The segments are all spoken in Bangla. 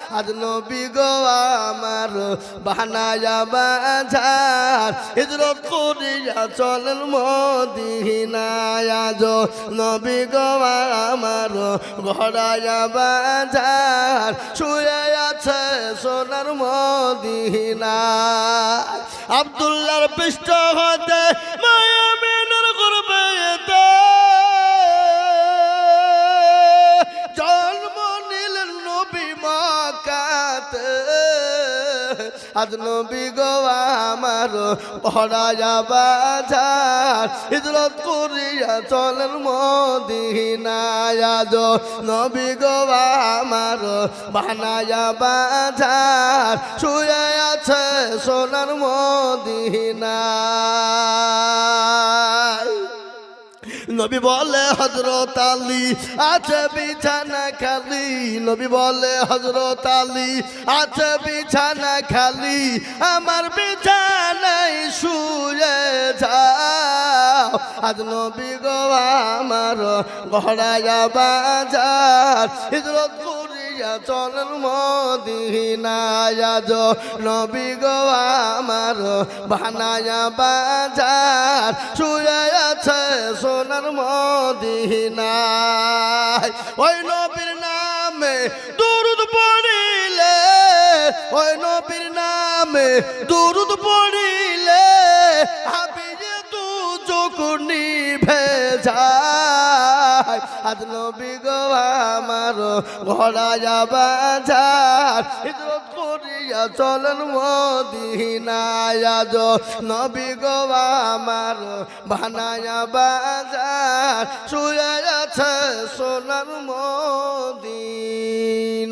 আজ নবী গো আমার বানায়া বাজার হিজরত করিয়া চলেন মদিনায় আজ নবী গো আমার ঘরায়া বাজার শুয়ে আছে সোনার মদিনায় আব্দুল্লাহর পৃষ্ঠ হতে মায়া মেনর করবে জন্ম নিলেন নবী মক্কাতে আজ নবী গো আমার ভরায়া বাজার হিজরত করিয়া চলেন মদিনায় আজ নবী গো আমার বানায়া বাজার শুয়ে আছে সোনার মদিনায় নবী বলে হযরত আলী আছে বিছানা খালি নবী বলে হযরত আলী আছে বিছানা খালি আমার বিছানায় শুয়ে যাও আজ নবী গো আমার ঘরায়া বাজার হিজরত করিয়া চলেন মদিনায় আজ নবী গো আমার বানায়া বাজার শুয়ে আছে সোনার মদিনায় ওই নবীর নামে দুরূদ পড়িলে ওই নবীর নামে দুরূদ পড়িলে হাবিবে দু চোখ নিভে যায় আজ নবী গো আমার ঘরায়া বাজার হিজরত করিয়া চলেন মদিনায় আজ নবী গো আমার বানায়া বাজার শুয়ে আছে সোনার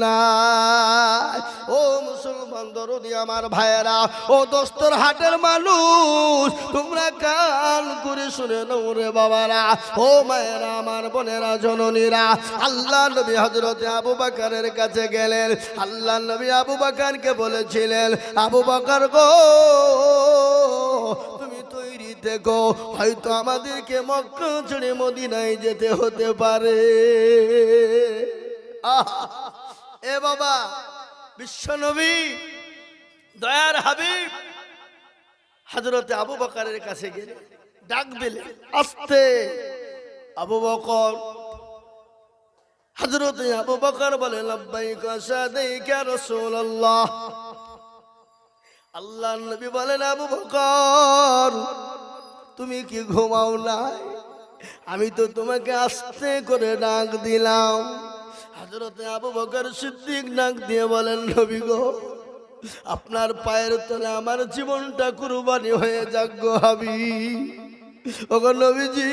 মদিনায় ও মুসলমান দরদি আমার ভাইয়েরা ও দোস্তর হাটের মানুষ তোমরা কান করে শুনে নাও রে বাবারা ও মায়েরা আমার বোনেরা জননীরা আল্লাহ নবী হযরতে আবু বকরের কাছে গেলেন আল্লাহ নবী আবু বকরকে বলেছিলেন আবু বকর গো তুমি তৈরি থেকো হয়তো আমাদেরকে মক্কা ছেড়ে মদিনায় যেতে হতে পারে এ বাবা বিশ্বনবী দয়ার হাবিব হযরতে আবু বকরের কাছে গেলেন ডাক দিলেন আস্তে আবু বকর হযরতে আবু বকর বলে লব্বাইকা সাদাইকা রাসূলুল্লাহ আল্লাহর নবী বলেন আবু বকর তুমি কি ঘুমাও নাই আমি তো তোমাকে আস্তে করে ডাক দিলাম হযরতে আবু বকর সিদ্দিক ডাক দিয়ে বলেন নবী গো আপনার পায়ের তলে আমার জীবনটা কুরবানি হয়ে যাক গো হাবিব ওগো নবীজি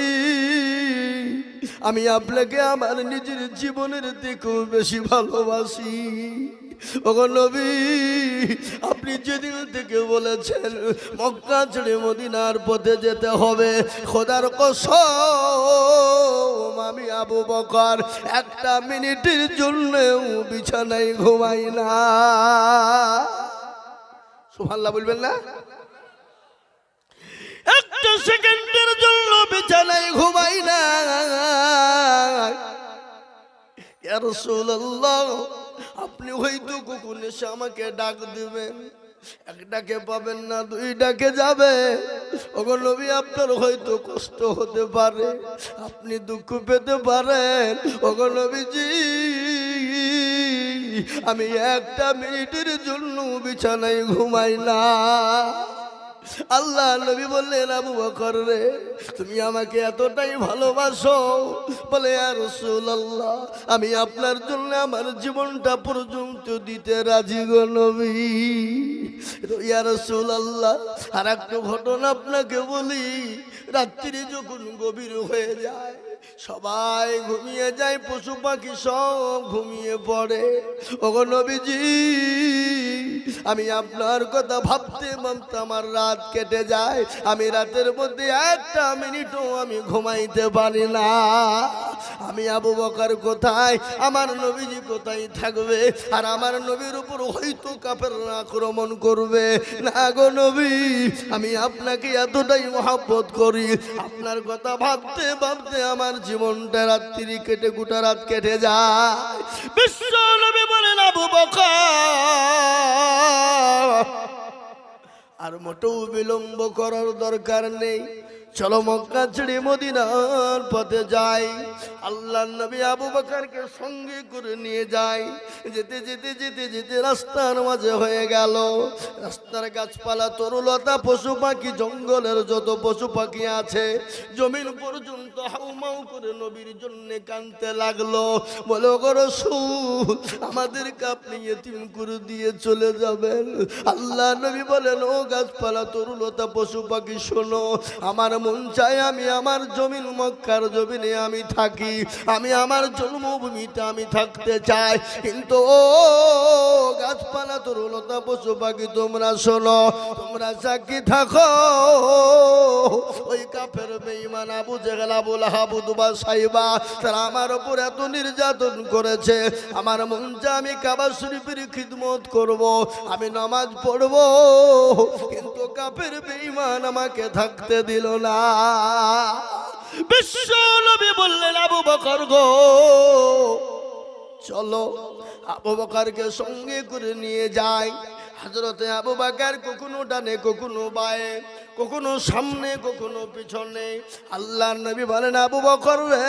আমি আপনাকে আমার নিজের জীবনের থেকেও বেশি ভালোবাসি ওগো নবী আপনি যেদিন থেকে বলেছেন মক্কা ছেড়ে মদিনার পথে যেতে হবে খোদার কসম আমি আবু বকর একটা মিনিটের জন্যও বিছানায় ঘুমাই না সুবহানাল্লাহ বলবেন না একটা সেকেন্ডের জন্য বিছানায় ঘুমাই না ইয়া রাসূলুল্লাহ আপনি হয়তো কখন এসে আমাকে ডাক দিবেন এক ডাকে পাবেন না দুই ডাকে যাবে ওগো নবী আপনার হয়তো কষ্ট হতে পারে আপনি দুঃখ পেতে পারেন ওগো নবীজি আমি একটা মিনিটের জন্য বিছানায় ঘুমাই না আল্লাহ নবী বললেন আবু বকর রে তুমি আমাকে এতটাই ভালোবাসো বলে ইয়া রাসূলুল্লাহ আমি আপনার জন্য আমার জীবনটা পর্যন্ত দিতে রাজি গো নবী ইয়া রাসূলুল্লাহ আর একটা ঘটনা আপনাকে বলি রাত্রি যখন গভীর হয়ে যায় সবাই ঘুমিয়ে যায় পশু পাখি সব ঘুমিয়ে পড়ে ওগো নবীজি আমি আপনার কথা ভাবতে ভাবতে আমার রাত কেটে যায় আমি রাতের মধ্যে একটা মিনিটও আমি ঘুমাইতে পারি না আমি আবু বকর কোথায় আমার নবীজি কোথায় থাকবে আর আমার নবীর উপর হয়তো কাফেররা আক্রমণ করবে না গো নবী আমি আপনাকে এতটাই মহব্বত করি আপনার কথা ভাবতে ভাবতে আমার জীবনটা রাত্রি কেটে গোটা রাত কেটে যায় বিশ্ব নবী বলেন আবু বকর আর মোটেও বিলম্ব করার দরকার নেই। চলো মক্কা ছেড়ে মদিনার পথে যাই। আল্লাহর নবী আবু বকরকে সঙ্গে করে নিয়ে যায়। যেতে যেতে যেতে যেতে রাস্তার মাঝে হয়ে গেল। রাস্তার গাছপালা, তরুলতা, পশু পাখি, জঙ্গলের যত পশু পাখি আছে জমিন পর্যন্ত হাউমাউ করে নবীর জন্য কাঁদতে লাগলো। বলো গো রাসূল, আমাদেরকে আপনি ইতিম করে দিয়ে চলে যাবেন? আল্লাহ নবী বলেন, ও গাছপালা, তরুলতা, পশু পাখি, শোনো, আমার মন চায় আমি আমার জমিন মক্কার জমিনে আমি থাকি, আমি আমার জন্মভূমিতে আমি থাকতে চাই। কিন্তু ও গাছপালা, তরুলতা, পশু পাখি, তোমরা শোনো, তোমরা সাক্ষী থাকো, ওই কাফের বেঈমান আবু জেহেল, আবু লাহাব, উতবা, সাইবা, তারা আমার উপর এত নির্যাতন করেছে। আমার মন চায় আমি কাবা শরীফের খিদমত করব, আমি নামাজ পড়ব, কিন্তু কাফের বেঈমান আমাকে থাকতে দিল না। বিশ্ব নবী বললেন, আবু বকর গো, চলো। আবু বকরকে সঙ্গে করে নিয়ে যায়। হযরতে আবু বকর কখনো ডানে, কখনো বায়ে, কখনো সামনে, কখনো পিছনে। আল্লাহর নবী বলেন, আবু বকর রে,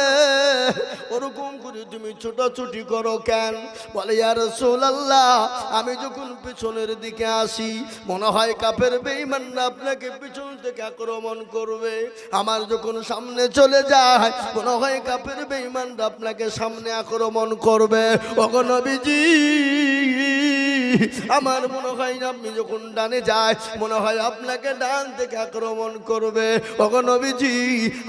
ওরকম করে তুমি ছোটাছুটি করো কেন? বলে, ইয়া রাসূলুল্লাহ, আমি যখন পিছনের দিকে আসি মনে হয় কাফের বেঈমানরা আপনাকে পিছন থেকে আক্রমণ করবে। আমার যখন সামনে চলে যায় মনে হয় কাফের বেঈমানরা আপনাকে সামনে আক্রমণ করবে। ওগো নবীজি, আমার মনে হয় আপনি যখন ডানে যায় মনে হয় আপনাকে ডান থেকে আক্রমণ করবে। ওগো নবীজি,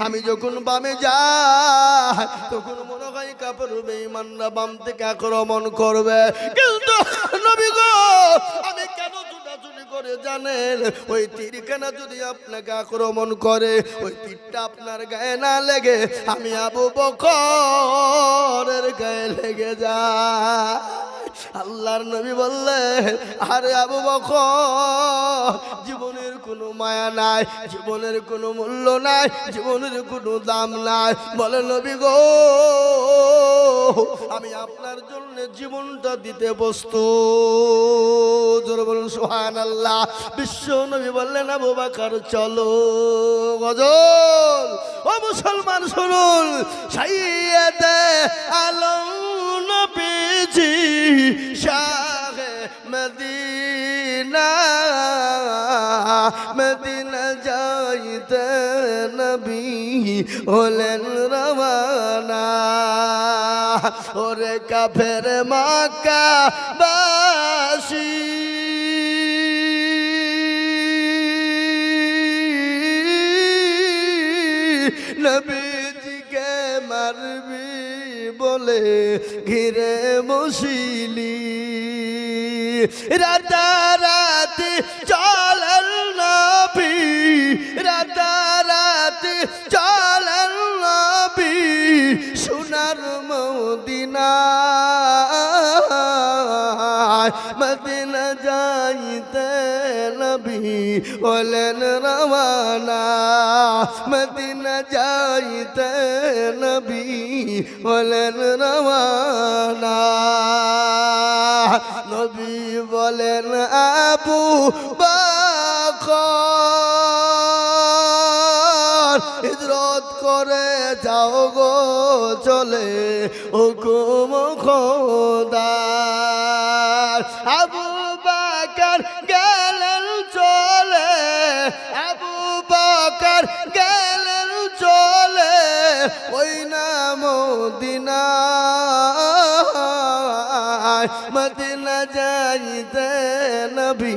আমি যখন বামে যাই তখন মনে হয় কাফের বেঈমানরা বাম থেকে আক্রমণ করবে। কিন্তু নবী গো, আমি কেন ছুটাছুটি করে জানেন? ওই তীরখানা যদি আপনাকে আক্রমণ করে, ওই তীরটা আপনার গায়ে না লেগে আমি আবু বকরের গায়ে লেগে যায়। আল্লাহর নবী বললেন, আরে আবু বকর, জীবনের কোনো মায়া নাই, জীবনের কোনো মূল্য নাই, জীবনের কোনো দাম নাই। বলে, নবী গো, আমি আপনার জন্য জীবনটা দিতে প্রস্তুত। জোরে বলুন সুবহানাল্লাহ। বিশ্ব নবী বললেন, আবু বকর চলো। গজল, ও মুসলমান শুনুন, সাইয়েদে আলম নবীজি শাহে মদিনা, মদিনা যাইতে নবী হলেন রওয়ানা। ওরে কাফের মক্কা বাসী, নবীজিকে মারবি বলে ঘিরে বসিলি, রাতারাতি চলেন নবী, রাতারাতি চলেন নবী সোনার মদিনায়, মদিনা যাইতে নবী হলেন রওয়ানা, মদিনা যাইতে নবী হলেন রওয়ানা। নবী বলেন, আবু বকর হিজরত করে যাও গো চলে হুকুম খোদার। আবু বকর গেলেন চলে, আবু বকর গেলেন চলে ওই না মদিনায়, মদিনা যাইতে নবী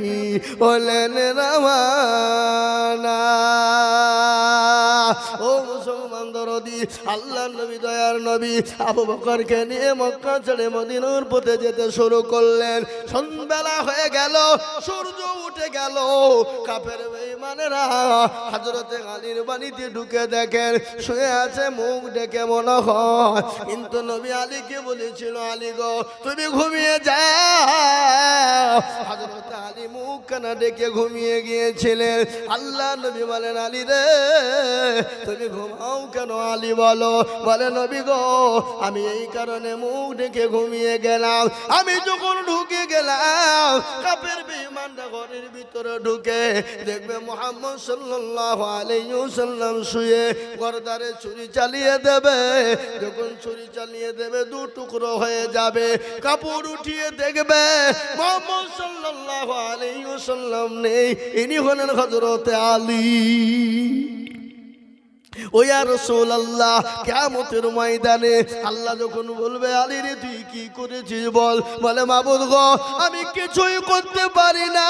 হলেন রওয়ানা। ও মুসলমান দরদি, আল্লাহ নবী দয়ার নবী আবু বকরকে নিয়ে মক্কা ছেড়ে মদিনার পথে যেতে শুরু করলেন। সন্ধ্যাবেলা হয়ে গেল, সূর্য উঠে গেল। কাফের বেঈমানেরা হযরতে আলীর বাড়িতে ঢুকে দেখেন শুয়ে আছে, মুখ ডেকে মনে হয়। কিন্তু নবী আলীকে বলেছিল, আলী গো তুমি ঘুমিয়ে যাও। হযরতে আলী মুখ কানা ডেকে ঘুমিয়ে গিয়েছিলেন। আল্লাহ নবী বলেন, আলী রে তুমি ঘুমাও কেন? আলী বলো, বলে নবী গো আমি এই কারণে মুখ ডেকে ঘুমিয়ে গেলাম, আমি যখন ঢুকে গেলাম কাফের বেঈমানরা ঘরের ভিতরে ঢুকে দেখবে মুহাম্মদ সাল্লাল্লাহু আলাইহি ওয়াসাল্লাম শুয়ে গর্দারে ছুরি চালিয়ে দেবে। যখন ছুরি চালিয়ে দেবে দু টুকরো হয়ে যাবে, কাপড় উঠিয়ে দেখবে মুহাম্মদ সাল্লাল্লাহু আলাইহি ওয়াসাল্লাম নেই, ইনি হলেন হযরতে আলী। ও ইয়া রাসূলুল্লাহ, কিয়ামতের ময়দানে আল্লাহ যখন বলবে আলী রে তুই কি করেছিস বল, বলে মাবুদ গো আমি কিছুই করতে পারি না,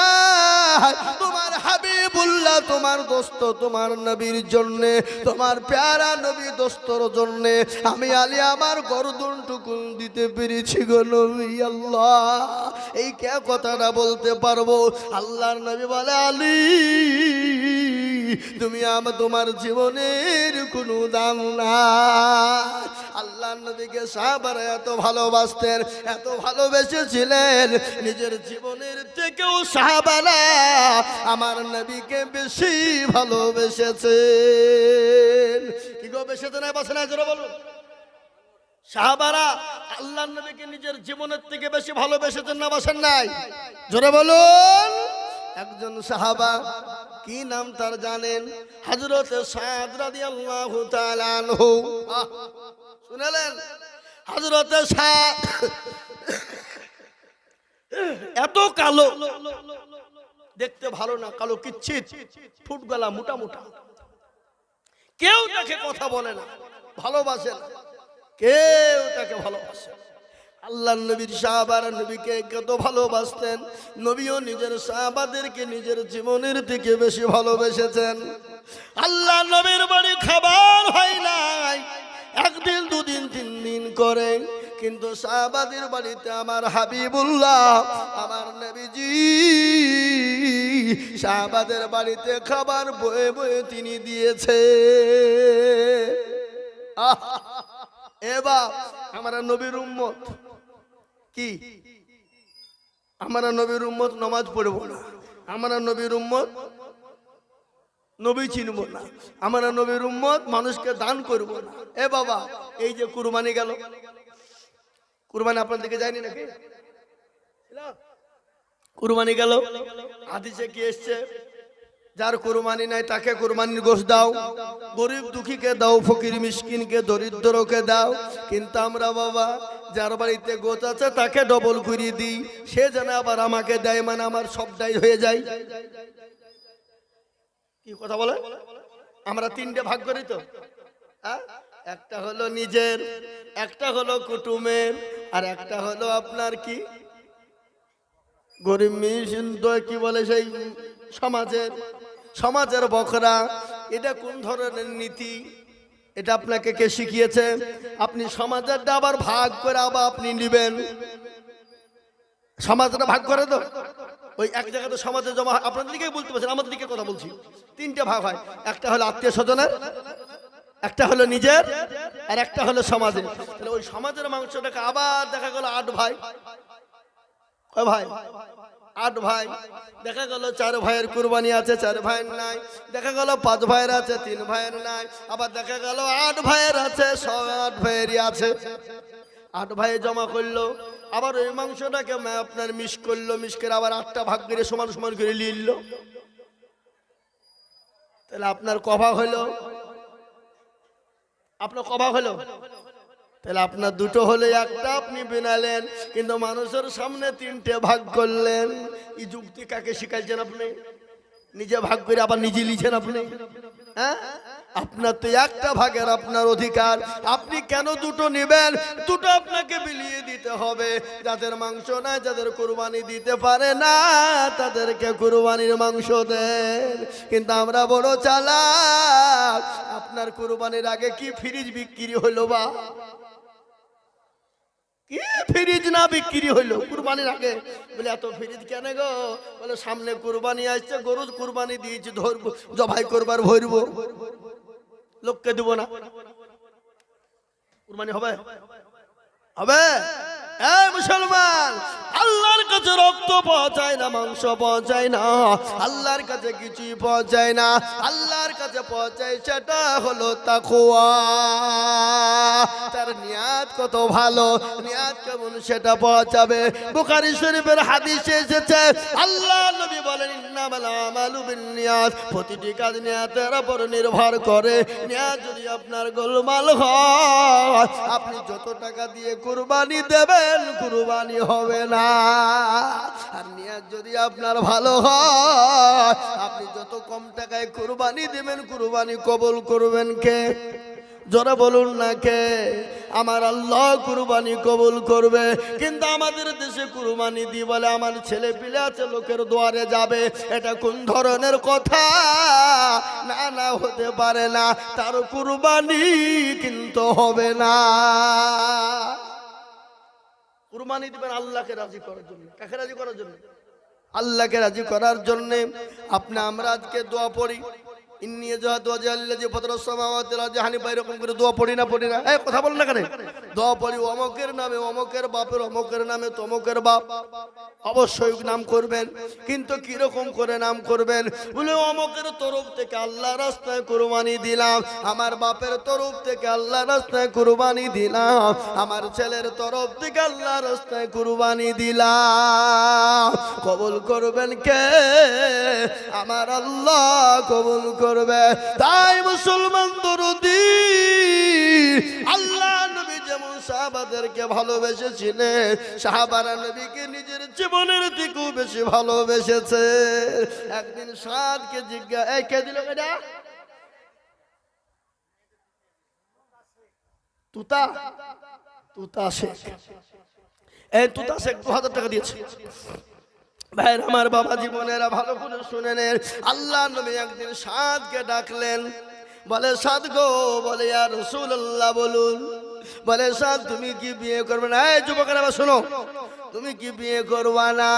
তোমার হাবিবুল্লাহ তোমার দোস্ত তোমার নবীর জন্য, তোমার প্যারা নবী দোস্তর জন্য আমি আলী আমার গর্দনটুকু দিতে পেরেছি গো নবী। আল্লাহ এই কে কথাটা বলতে পারবো? আল্লাহর নবী বলে আলী তুমি তোমার জীবনের কোনো দাম না। আল্লাহ নবীকে সাহাবারা এত ভালোবাসতেন, এত ভালোবেসেছিলেন, নিজের জীবনের থেকেও সাহাবারা আমার নবীকে বেশি ভালোবেসেছেন। কি গো বেসেছেন না বাসে না জোরে বলুন? সাহাবারা আল্লাহ নবীকে নিজের জীবনের থেকে বেশি ভালোবেসেছেন না বাসেন নাই? জোরে বলুন। একজন সাহাবা, কি নাম তার জানেন? হযরত সাদ রাদিয়াল্লাহু তাআলা আনহু। শুনলেন? হযরত সাদ এত কালো, দেখতে ভালো না, কালো কিচ্ছিত, ঠোঁট গলা মোটা মোটা, কেউ তাকে কথা বলে না, ভালোবাসে না, কেউ তাকে ভালোবাসে। আল্লাহর নবীর সাহাবারা নবীকে কত ভালোবাসতেন, নবীও নিজের সাহাবাদেরকে নিজের জীবনের থেকে বেশি ভালোবেসেছেন। আল্লাহ নবীর বাড়ি খাবার হয় নাই, একদিন দুদিন তিন দিন করে, কিন্তু সাহাবাদের বাড়িতে আমার হাবিবুল্লাহ আমার নবীজি সাহাবাদের বাড়িতে খাবার বয়ে বয়ে তিনি দিয়েছে। এবার আমরা নবীর উম্মত কি, আমরা নবীর উম্মত নামাজ পড়বো না, আমরা নবীর উম্মত নবী চিনবো না, আমরা নবীর উম্মত মানুষকে দান করবো না। এ বাবা এই যে কুরবানি গেল, কুরবানি আপনার দিকে যায়নি নাকি? কুরবানি গেল, হাদিসে কি এসছে? যার কুরবানি নাই তাকে কুরবানির গোশত দাও, গরিব দুঃখীকে দাও, ফকির মিসকিনকে দরিদ্রকে দাও। কিন্তু আমরা বাবা যার বাড়িতে গোছ আছে তাকে ডবল করে দিই, সে যেন আবার আমাকে দেয়, মানে আমার সবটাই হয়ে যায়। কি কথা বলে? আমরা তিনটে ভাগ করি তো, একটা হলো নিজের, একটা হলো কুটুমের, আর একটা হলো আপনার কি গরিব মিসকিন, কি বলে সেই সমাজের, সমাজের বখরা। এটা কোন ধরনের নীতি? এটা আপনাকে কে শিখিয়েছে? আপনি সমাজেরটা আবার ভাগ করে আবার আপনি নেবেন, সমাজটা ভাগ করে তো ওই এক জায়গাতে সমাজে জমা হয়। আপনাদের দিকে বলতে পারছেন, আমাদের দিকে কথা বলছি। তিনটে ভাগ হয়, একটা হলো আত্মীয় স্বজনের, একটা হলো নিজের, আর একটা হলো সমাজের। তাহলে ওই সমাজের মাংসটাকে আবার দেখা গেল 8 ভাই, কয় ভাই? 8 ভাই। দেখা গেল 4 ভাইয়ের কুরবানি আছে, 4 ভাইয়ের নাই। দেখা গেল 5 ভাইয়ের আছে, 3 ভাইয়ের নাই। আবার দেখা গেল 8 ভাইয়ের আছে, 8 ভাইয়েরই আছে। 8 ভাই জমা করলো, আবার ওই মাংসটাকে আপনার মিশ করলো, মিশ করে আবার 8টা ভাগ করে সমান সমান করে নিল। তাহলে আপনার কভাগ হলো, আপনার কভাগ হলো, তাহলে আপনার দুটো হলে একটা আপনি বিনালেন, কিন্তু মানুষের সামনে 3টে ভাগ করলেন। এই যুক্তি কাকে শিখাইছেন আপনি? নিজে ভাগ করে আবার নিজে লিখেন আপনি? হ্যাঁ, আপনার তো একটা ভাগের আপনার অধিকার, আপনি কেন দুটো নেবেন? দুটো আপনাকে বিলিয়ে দিতে হবে। যাদের মাংস নাই, যাদের কুরবানি দিতে পারে না, তাদেরকে কুরবানির মাংস দেন। কিন্তু আমরা বড় চালাক, আপনার কুরবানির আগে কি ফ্রিজ বিক্রি হলো? বা কি ফ্রিজ না বিক্রি হইলো কুরবানির আগে? বলে এত ফ্রিজ কেন গো? বলে সামনে কুরবানি আসছে, গরু কুরবানি দিয়েছি, ধরবো, জবাই করবার ভরবো, লোককে দেবো না। কুরবানি হবে? হবে? এই মুসলমান, আল্লাহর কাছে রক্ত পাওয়া যায় না, মাংস পাওয়া যায় না, আল্লাহর কাছে কিছুই পাওয়া যায় না। আল্লাহর কাছে পাওয়া যায় সেটা হলো তাকওয়া। তার নিয়াত কত ভালো, নিয়াত কেমন সেটা পাওয়া যাবে। বুখারী শরীফের হাদিসে এসেছে, আল্লাহ নবী বলেন ইন্নামাল আমালু বিন্নিয়াত, প্রতিটি কাজ নিয়াতের উপর নির্ভর করে। নিয়াত যদি আপনার গোলমাল হয়, আপনি যত টাকা দিয়ে কুরবানি দেবেন কুরবানি হবে না। আর নিয়াত যদি আপনার ভালো হয়, আপনি যত কম টাকায় কুরবানি দেবেন কুরবানি কবুল করবেন কে? জোরে বলুন না কে? আমার আল্লাহ কুরবানি কবুল করবে। কিন্তু আমাদের দেশে কুরবানি দি বলে আমার ছেলে পিলে আছে লোকের দুয়ারে যাবে, এটা কোন ধরনের কথা? না না, হতে পারে না, তার কুরবানি কিন্তু হবে না। কুরবানি দিবেন আল্লাহকে রাজি করার জন্য। কাকে রাজি করার জন্য? আল্লাহকে রাজি করার জন্য। আমরা আজকে দোয়া পড়ি, ইন্নী জাহাতু ওয়াজহাল্লাযী ফাতারাস সামাওয়াতি ওয়াল আরদি হানিফা, এরকম করে দোয়া পড়ি না পড়ি না? এই কথা বলেন না কেন? দোয়া পড়ি অমকের নামে, অমকের বাপের, অমকের নামে তমকের বাপ। অবশ্যই নাম করবেন, কিন্তু কিরকম করে নাম করবেন? বলে অমকের তরফ থেকে আল্লাহ রাস্তায় কুরবানি দিলাম, আমার বাপের তরফ থেকে আল্লাহ রাস্তায় কুরবানি দিলাম, আমার ছেলের তরফ থেকে আল্লাহ রাস্তায় কুরবানি দিলাম। কবুল করবেন কে? আমার আল্লাহ কবুল করবে। তাই মুসলমান দরদি, আল্লাহ নবী যেমন সাহাবাদেরকে ভালোবেসেছিলেন, সাহাবারা নবীকে নিজের জীবনের থেকেও বেশি ভালোবেসেছে। একদিন সাদকে জিজ্ঞাসা, এই কে দিল এটা? তুতা, তুতা শেখ। এই তুতা শেখ 2000 টাকা দিয়েছে। ভাইরা আমার, বাবা জীবনেরা ভালো করে শুনে নেন। আল্লাহ নবী একদিন সাদকে ডাকলেন, বলে সাদ গো, বলে ইয়া রাসূলুল্লাহ বলুন। বলে সাদ তুমি কি বিয়ে করবে না? এই যুবকেরা শোনো, তুমি কি বিয়ে করবা না?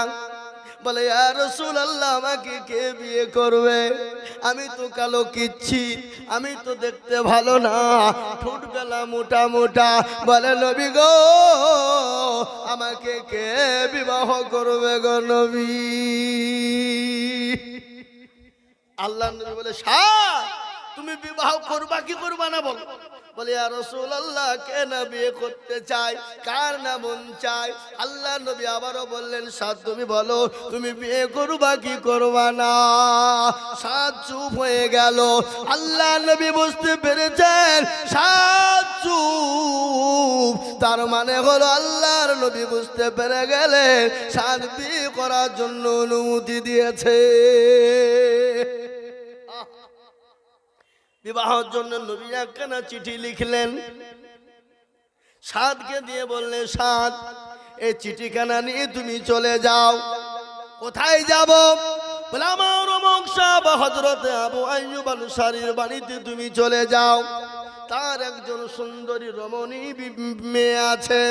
বলে ইয়া রাসূলুল্লাহ আমাকে কে বিয়ে করবে? আমি তো কালো কিচ্ছি, আমি তো দেখতে ভালো না, ঠোঁট গলা মোটা মোটা। বলে নবী গো, আমাকে কে বিবাহ করবে গো নবী? আল্লাহ নবী বলে সাদ তুমি বিবাহ করবা কি করবা না বলো? বলে ইয়া রাসূলুল্লাহ, কে না বিয়ে করতে চায়, কার না মন চায়? আল্লাহ নবী আবারও বললেন সাদ তুমি বলো, তুমি বিয়ে করবা কি করবা না? সাদ চুপ হয়ে গেল। আল্লাহ নবী বুঝতে পেরেছেন সাদ চুপ, তার মানে হলো আল্লাহর নবী বুঝতে পেরে গেলেন সাদ বিয়ে করার জন্য অনুমতি দিয়েছে। বিবাহের জন্য নবী একখানা চিঠি লিখলেন, সাদকে দিয়ে বললেন সাদ এই চিঠিখানা নিয়ে তুমি চলে যাও। কোথায় যাব? বলে আমার অমুক সাহেব হযরতে আবু আইয়ুব আনসারীর বাড়িতে তুমি চলে যাও। তার একজন সুন্দরী রমণী মেয়ে আছে,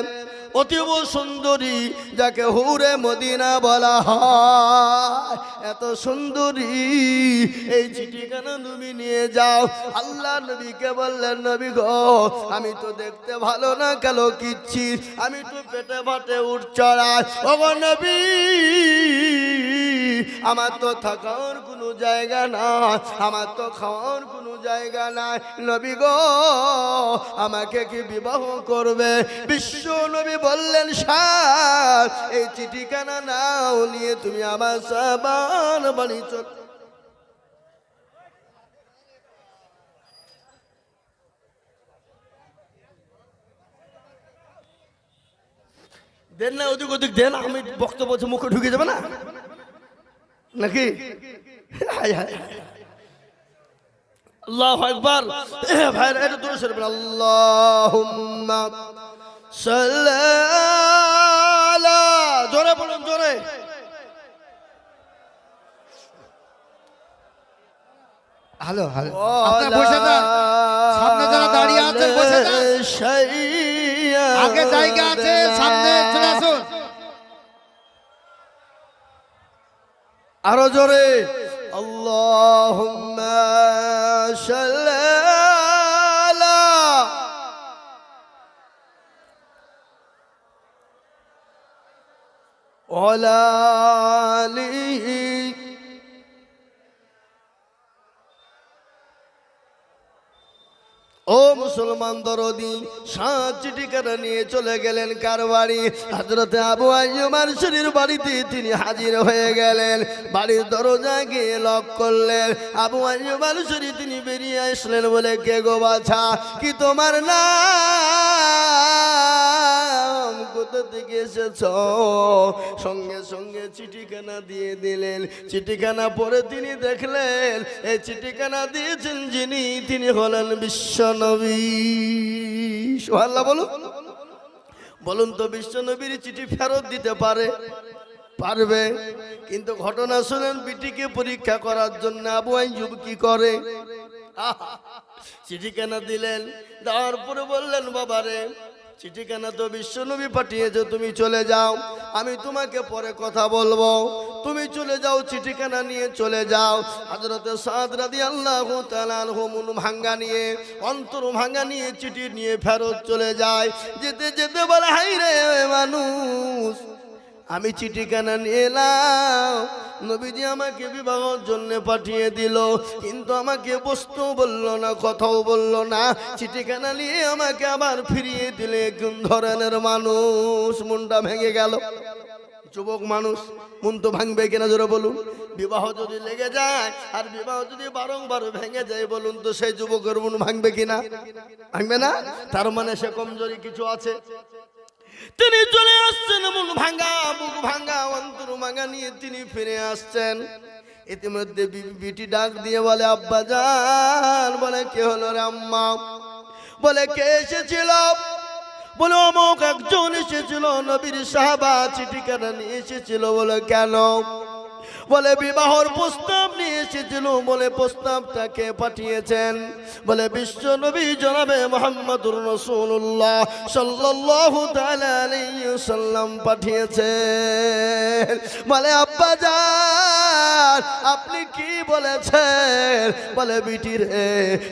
অতীব সুন্দরী, যাকে হুরে মদিনা বলা হয়। এত সুন্দরী এই চিঠিখানা তুমি নিয়ে যাও। আল্লাহ নবীকে বললেন নবী গো, আমি তো দেখতে ভালো না, কালো কিচ্ছি, আমি তো পেটে ভাটে উঠ চড়াই। ওগো নবী, আমার তো থাকার কোনো জায়গা নাই, আমার তো খাওয়ার কোনো জায়গা নাই। নবী গো, আমাকে কি বিবাহ করবে? বিশ্ব নবী বললেন সাদ এই চিঠিখানা নাও, নিয়ে তুমি আমার সাহাবার বাড়ি চল। দেন না, ওদিক ওদিক দেন, আমি বক্তব্য মুখে ঢুকে যাবে না নাকি? হায় হায়, আল্লাহু আকবার। ভাইরা এটা দূরে সরবেন। আল্লাহুম্মা সাল্লি আলা, জোরে বলুন, জোরে। হ্যালো হ্যালো, আপনারা বসে যান, সামনে যারা দাঁড়িয়ে আছেন বসে যান, আগে জায়গা আছে, সামনে চলে আসুন। আরো জোরে। আল্লাহুম্মা সাল্লি আলা وعلى آله ও মুসলমান দরদি, 7 চিঠিখানা নিয়ে চলে গেলেন কার বাড়ি? হযরতে আবু আইয়ুব আনসারীর বাড়িতে তিনি হাজির হয়ে গেলেন। বাড়ির দরজা গিয়ে লক করলেন। আবু আইয়ুব আনসারী তিনি বেরিয়ে আসলেন, বলে কে গো বাছা, কি তোমার নাম, কোথা থেকে এসেছ? সঙ্গে সঙ্গে চিঠিখানা দিয়ে দিলেন। চিঠিখানা পড়ে তিনি দেখলেন এই চিঠিখানা দিয়েছেন যিনি, তিনি হলেন বিশ্ব নবী। সুবহানাল্লাহ বলুন। বলুন তো, বিশ্ব নবীর চিঠি ফেরত দিতে পারবে? কিন্তু ঘটনা শুনেন, বিটিকে পরীক্ষা করার জন্য আবু আইয়ুব কি করে, চিঠিখানা দিলেন। দেওয়ার পরে বললেন, বাবারে চিঠিখানা তো বিশ্ব নবী পাঠিয়েছে, তুমি চলে যাও, আমি তোমাকে পরে কথা বলবো, তুমি চলে যাও, চিঠিখানা নিয়ে চলে যাও। হযরতে সাদ রাদিয়াল্লাহু তাআলা আনহু মন ভাঙ্গা নিয়ে, অন্তর ভাঙ্গা নিয়ে চিঠি নিয়ে ফেরত চলে যায়। যেতে যেতে বলে, হাই রে মানুষ, আমি চিঠিখানা নিয়ে এলাম, নবীজি আমাকে বিবাহের জন্য পাঠিয়ে দিল, কিন্তু আমাকে বসতেও বললো না, কথাও বললো না, চিঠিখানা নিয়ে আমাকে আবার ফিরিয়ে দিলে। কোন ধরনের মানুষ? মনটা ভেঙে গেল। যুবক মানুষ, মন তো ভাঙবে কিনা জোরে বলুন। বিবাহ যদি লেগে যায় আর বিবাহ যদি বারংবার ভেঙে যায়, বলুন তো সেই যুবকের মন ভাঙবে কিনা? ভাঙবে না? তার মানে সে কমজোরি কিছু আছে। তিনি চলে আসছেন মন ভাঙ্গা, বুক ভাঙ্গা, অন্তর ভাঙ্গা নিয়ে তিনি ফিরে আসছেন। ইতিমধ্যে বিটি ডাক দিয়ে বলে, আব্বা জান। বলে, কে হলো রে আম্মা? বলে, কে এসেছিল? বলে, অমুক একজন এসেছিল, নবীর সাহাবা, চিঠিখানা নিয়ে এসেছিল। বলে, কেন? বলে, বিবাহর প্রস্তাব নিয়ে এসেছিল। বলে, প্রস্তাবটাকে পাঠিয়েছেন? বলে, বিশ্ব নবী জনাবে মুহাম্মদুর রাসূলুল্লাহ সাল্লাল্লাহু তাআলা আলাইহি ওয়াসাল্লাম পাঠিয়েছেন। বলে, আব্বা জান আপনি কি বলেছেন? বলে, বিটি রে,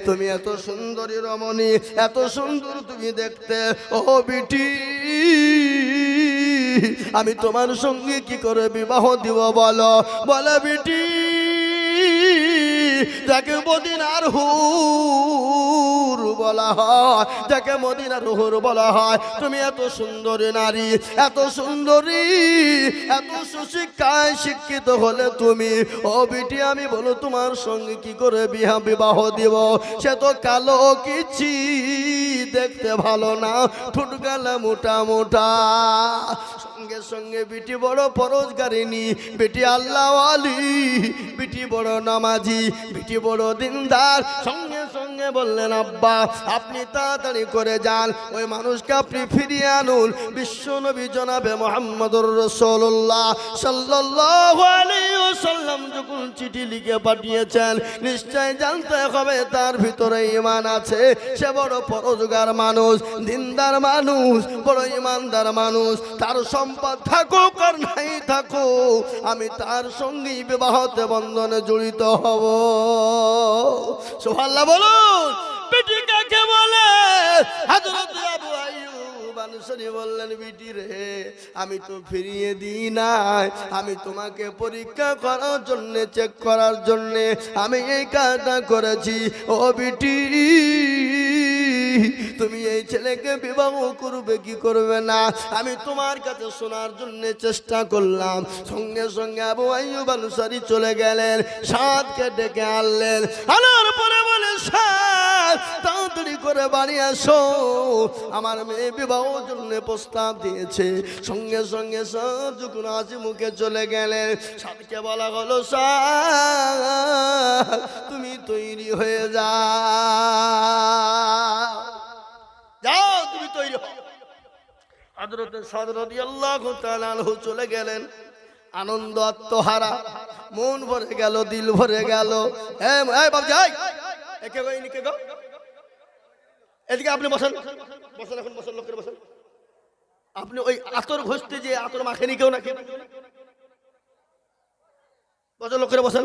তুমি এত সুন্দরী রমণী, এত সুন্দর তুমি দেখতে, ও বিটি, আমি তোমার সঙ্গে কি করে বিবাহ দিব বলো? বলে, বিটি, যাকে মদিনার হুর বলা হয়, যাকে মদিনার হুর বলা হয়, তুমি এত সুন্দরী নারী, এত সুন্দরী, এত সুশিক্ষায় শিক্ষিত হলে তুমি, ও বিটি, আমি বলো তোমার সঙ্গে কি করে বিবাহ দিব? সে তো কালো কিছি, দেখতে ভালো না, ঠোঁট গালা মোটা মোটা। সঙ্গে সঙ্গে বিটি বড় পরোজগারিনী, বিটি আল্লাহওয়ালি, বিটি বড় নামাজি, বিটি বড় দিনদার। সঙ্গে সঙ্গে বললেন, আব্বা আপনি তাড়াতাড়ি করে যান, ওই মানুষকে আপনি ফিরিয়ে আনুন। বিশ্ব নবী জনাবে মুহাম্মদুর রাসূলুল্লাহ সাল্লাল্লাহু আলাইহি ওয়াসাল্লাম যখন চিঠি লিখে পাঠিয়েছেন, নিশ্চয় জানতে হবে তার ভিতরে ঈমান আছে। সে বড় পরোজগার মানুষ, দিনদার মানুষ, বড় ঈমানদার মানুষ। তার সম্পদ থাকুক আর নাই থাকুক, আমি তার সঙ্গে বিবাহতে বন্ধনে জড়িত হব। সুবহানাল্লাহ বলুন। বিটি কাকে বলে? হযরত আবু আইয়ুব আনসারী বললেন, বিটি রে, আমি তো ফিরিয়ে দিই নাই, আমি তোমাকে পরীক্ষা করার জন্য, চেক করার জন্য আমি এই কাজটা করেছি। ও বিটি, তুমি এই ছেলেকে বিবাহ করবে কি করবে না, আমি তোমার কাছে শোনার জন্য চেষ্টা করলাম। সঙ্গে সঙ্গে আবু আইয়ুব আনসারী চলে গেলেন, সাদকে ডেকে আনলেন। আনার পরে বলে, সাদ তাড়াতাড়ি করে বাড়ি আসো, আমার মেয়ে বিবাহের জন্য প্রস্তাব দিয়েছে। সঙ্গে সঙ্গে সাদ যখন হাসি মুখে চলে গেলেন, সাদকে বলা হলো, সাদ তুমি তৈরি হয়ে যাও, তুমি তৈরি হও। হযরত সাদ রাদিয়াল্লাহু তাআলা আনহু চলে গেলেন, আনন্দ আত্মহারা, মন ভরে গেল, দিল ভরে গেল। এই বাবজি, একে গো, ইনি কে গো? এদিকে আপনি বসেন, বসেন, এখন বসেন, লোকের বসেন। আপনি ওই আতর ঘষতে যে আতর মাখেনি কেউ নাকি? বসেন, লোকের বসেন।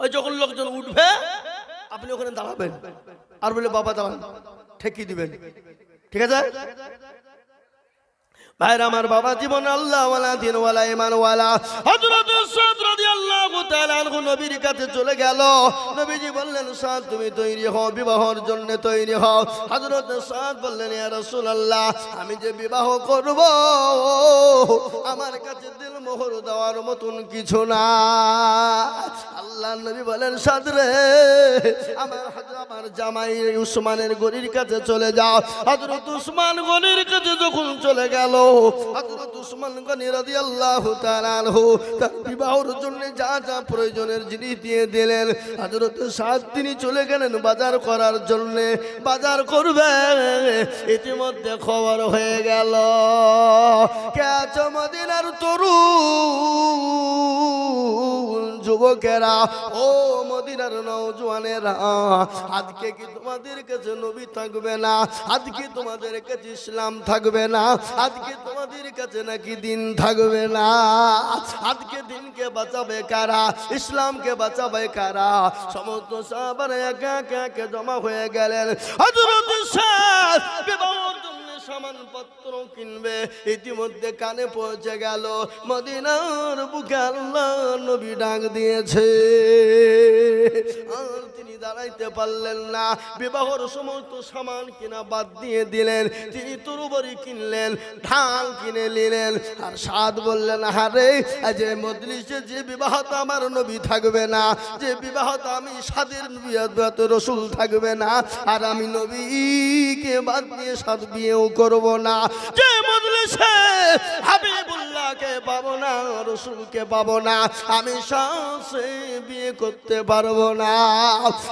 ওই যখন লোকজন উঠবে আপনি ওখানে দাঁড়াবেন আর বলে, বাবা দাঁড়ান, ঠেকি দিবেন, ঠিক আছে? ভাইরা আমার, বাবা জীবন আল্লাহওয়ালা, দিনওয়ালা, ঈমানওয়ালা হযরত সাদ রাদিয়াল্লাহু তাআলা আনহু নবীর কাছে চলে গেল। নবীজি বললেন, সাদ তুমি তৈরি হও, বিবাহের জন্য তৈরি হও। হযরত সাদ বললেন, ইয়া রাসূলুল্লাহ, আমি যে বিবাহ করব আমার কাছে দিলমোহর দেওয়ার মতন কিছু না। আল্লাহ নবী বলেন, সাদ রে, আমার জামাই উসমানের গনির কাছে চলে যাও। হযরত উসমান গনির কাছে যখন চলে গেল, হযরত উসমান গনি রাদিয়াল্লাহু তাআলা আনহু তার বিবাহের জন্য যা যা প্রয়োজনের জিনিস দিয়ে দিলেন। হযরত সাদ তিনি চলে গেলেন বাজার করার জন্য, বাজার করবে। ইতিমধ্যে খবর হয়ে গেল, কে আছো মদিনার তরুণ যুবকেরা, ও মদিনার নওজওয়ানেরা, আজকে কি তোমাদের কাছে নবী থাকবে না? আজকে তোমাদের কাছে ইসলাম থাকবে না? আজকে তোমাদের কাছে নাকি দিন থাকবে না? আজকে দিনকে বাঁচাবে কারা? ইসলামকে বাঁচাবে কারা? সমস্ত সাহাবারা একে একে জমা হয়ে গেলেন। হযরত সাদ বিবাহের জন্য সামানপত্র কিনবে। ইতিমধ্যে কানে পৌঁছে গেল, মদিনার বুকে আল্লাহ নবী ডাক দিয়েছে। আর তিনি দাঁড়াইতে পারলেন না। বিবাহের সমস্ত সামান কিনা বাদ দিয়ে দিলেন। তিনি তরবারি কিনলেন, ঢাল কিনে নিলেন। আর সাদ বললেন, আরে যে মজলিসে যে বিবাহতে আমার নবী থাকবে না, যে বিবাহতে আমি সাদের বিয়াতে রাসূল থাকবে না, আর আমি নবীকে বাদ দিয়ে সাদ বিয়েও করব না, যে মজলিসে হাবিবুল্লাহকে পাবো না, রাসূলকে পাবো না, আমি সাথে বিয়ে করতে পারবো না।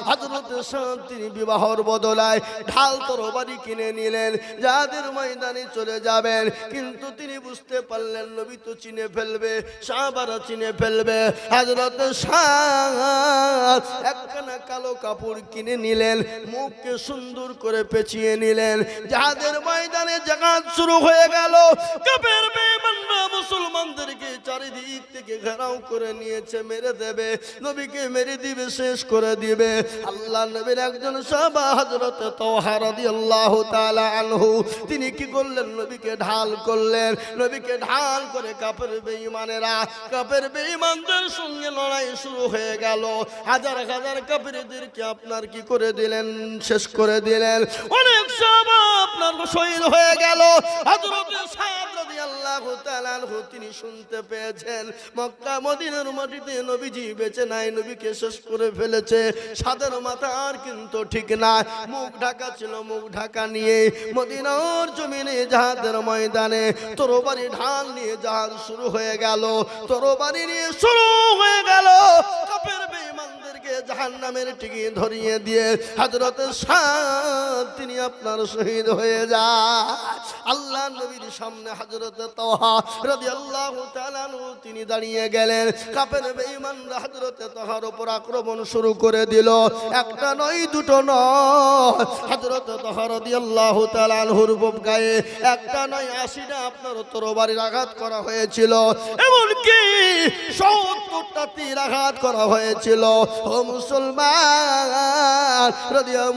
হযরত সাদ তিনি বিবাহর বদলায় ঢাল তরবারি কিনে নিলেন, যাদের ময়দানে চলে যাবেন। কিন্তু তিনি বুঝতে পারলেন নবী তো চিনে ফেলবে, সাহাবারা চিনে ফেলবে। হযরত সাদ একখানা কালো কাপড় কিনে নিলেন, মুখকে সুন্দর করে পেঁচিয়ে নিলেন। যাদের ময়দানে জাগাত শুরু হয়ে গেল, কাফের বেঈমানরা মুসলমানদেরকে চারিদিক থেকে ঘেরাও করে নিয়েছে, মেরে দেবে, নবীকে মেরে দিবে, শেষ করে দিবে। আল্লাহ নবীর একজন সাহাবা হযরত তাওহা রাদিয়াল্লাহু তাআলা আনহু তিনি কি করলেন? নবীকে ঢাল করলেন। নবীকে ঢাল করে কাফের বেঈমানেরা, কাফের বেঈমানদের সঙ্গে লড়াই শুরু হয়ে গেল। হাজার হাজার কাফেরদেরকে আপনার কি করে দিলেন? শেষ করে দিলেন। অনেক সাহাবা আপনার শহীদ হয়ে গেল। হযরত সাদ রাদিয়াল্লাহু তাআলা আনহু তিনি শুনতে পেয়েছেন মক্কা মদিনার মাটিতে নবীজি বেঁচে নাই, নবীকে শেষ করে ফেলেছে। সাদের মাথা আর কিন্তু ঠিক না, মুখ ঢাকা ছিল, মুখ ঢাকা নিয়ে মদিনার জমিনে জাহাদের ময়দানে তরবারি ঢাল নিয়ে জাহাজ শুরু হয়ে গেল। তরবারি নিয়ে শুরু হয়ে গেল। কাফের বেঈমানদেরকে জাহান্নামের টিকি ধরিয়ে দিয়ে হযরত সাদ তিনি আপনার শহীদ হয়ে যায়। আল্লাহ নবীর সামনে হযরত তাওহা রাদিয়াল্লাহু তাআলা আনহু তিনি দাঁড়িয়ে গেলেন। কাফের বেঈমানরা হযরত তাওহার উপর আক্রমণ শুরু করে দিল। একটা নয়, দুটো নয়, হযরত তাওহা রাদিয়াল্লাহু তাআলা আনহুর গায়ে একটা নয় 80টা আপনার তরবারির আঘাত করা হয়েছিল। এমনকি 70টা তীর আঘাত করা হয়েছিল। ও মুসলমান,